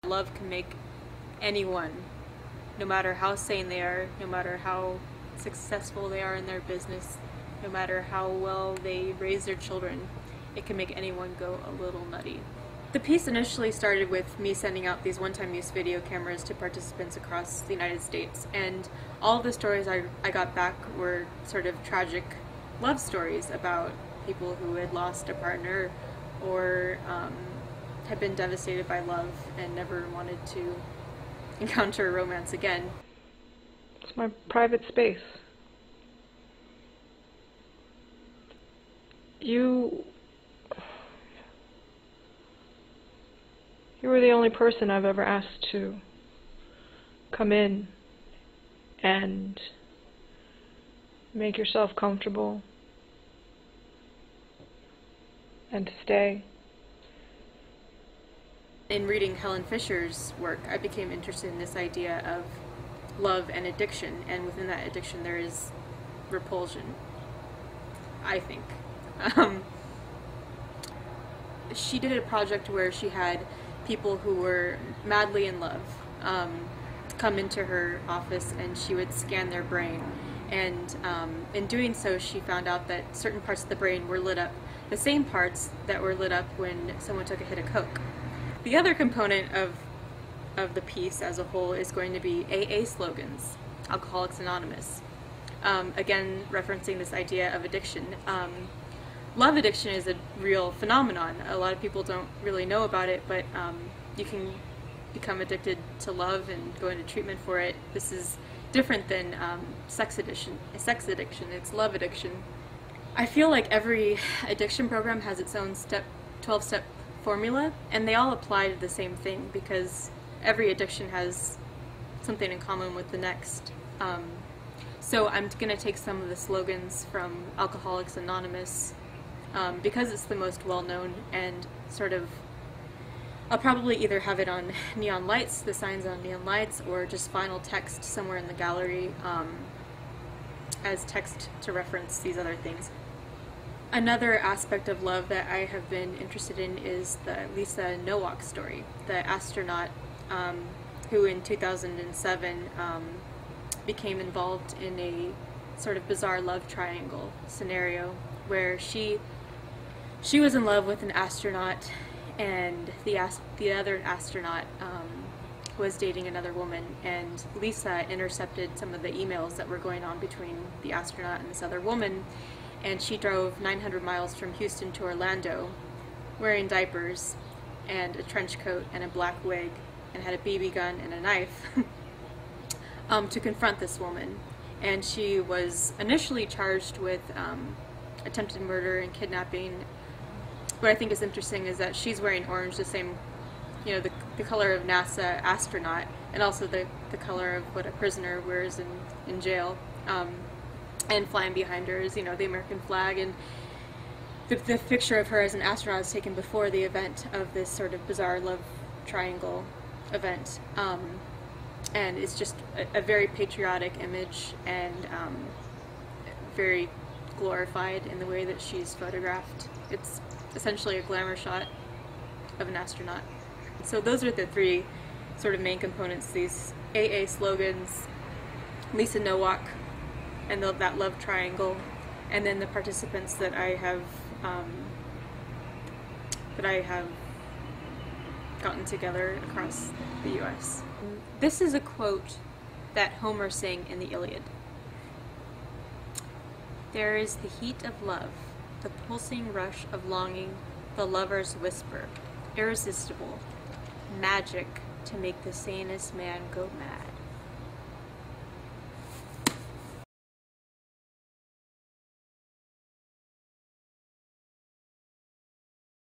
Love can make anyone, no matter how sane they are, no matter how successful they are in their business, no matter how well they raise their children, it can make anyone go a little nutty. The piece initially started with me sending out these one-time use video cameras to participants across the United States, and all of the stories I got back were sort of tragic love stories about people who had lost a partner or had been devastated by love and never wanted to encounter romance again. It's my private space. You were the only person I've ever asked to come in and make yourself comfortable and to stay. In reading Helen Fisher's work, I became interested in this idea of love and addiction, and within that addiction there is repulsion, I think. She did a project where she had people who were madly in love come into her office, and she would scan their brain, and in doing so she found out that certain parts of the brain were lit up, the same parts that were lit up when someone took a hit of coke. The other component of the piece as a whole is going to be AA slogans, Alcoholics Anonymous. Again, referencing this idea of addiction. Love addiction is a real phenomenon. A lot of people don't really know about it, but you can become addicted to love and go into treatment for it. This is different than sex addiction. It's love addiction. I feel like every addiction program has its own 12-step formula, and they all apply to the same thing because every addiction has something in common with the next. So I'm going to take some of the slogans from Alcoholics Anonymous because it's the most well-known, and sort of I'll probably either have it on neon lights, the signs on neon lights, or just final text somewhere in the gallery as text to reference these other things. Another aspect of love that I have been interested in is the Lisa Nowak story, the astronaut who in 2007 became involved in a sort of bizarre love triangle scenario where she was in love with an astronaut, and the other astronaut was dating another woman, and Lisa intercepted some of the emails that were going on between the astronaut and this other woman, and she drove 900 miles from Houston to Orlando wearing diapers and a trench coat and a black wig and had a BB gun and a knife to confront this woman. And she was initially charged with attempted murder and kidnapping. What I think is interesting is that she's wearing orange, the same, you know, the color of NASA astronaut, and also the color of what a prisoner wears in jail. And flying behind her is, you know, the American flag, and the picture of her as an astronaut is taken before the event of this sort of bizarre love triangle event. And it's just a very patriotic image, and very glorified in the way that she's photographed. It's essentially a glamour shot of an astronaut. So those are the three sort of main components, these AA slogans, Lisa Nowak, and that love triangle, and then the participants that I have gotten together across the U.S. This is a quote that Homer sang in the Iliad. "There is the heat of love, the pulsing rush of longing, the lover's whisper, irresistible, magic to make the sanest man go mad."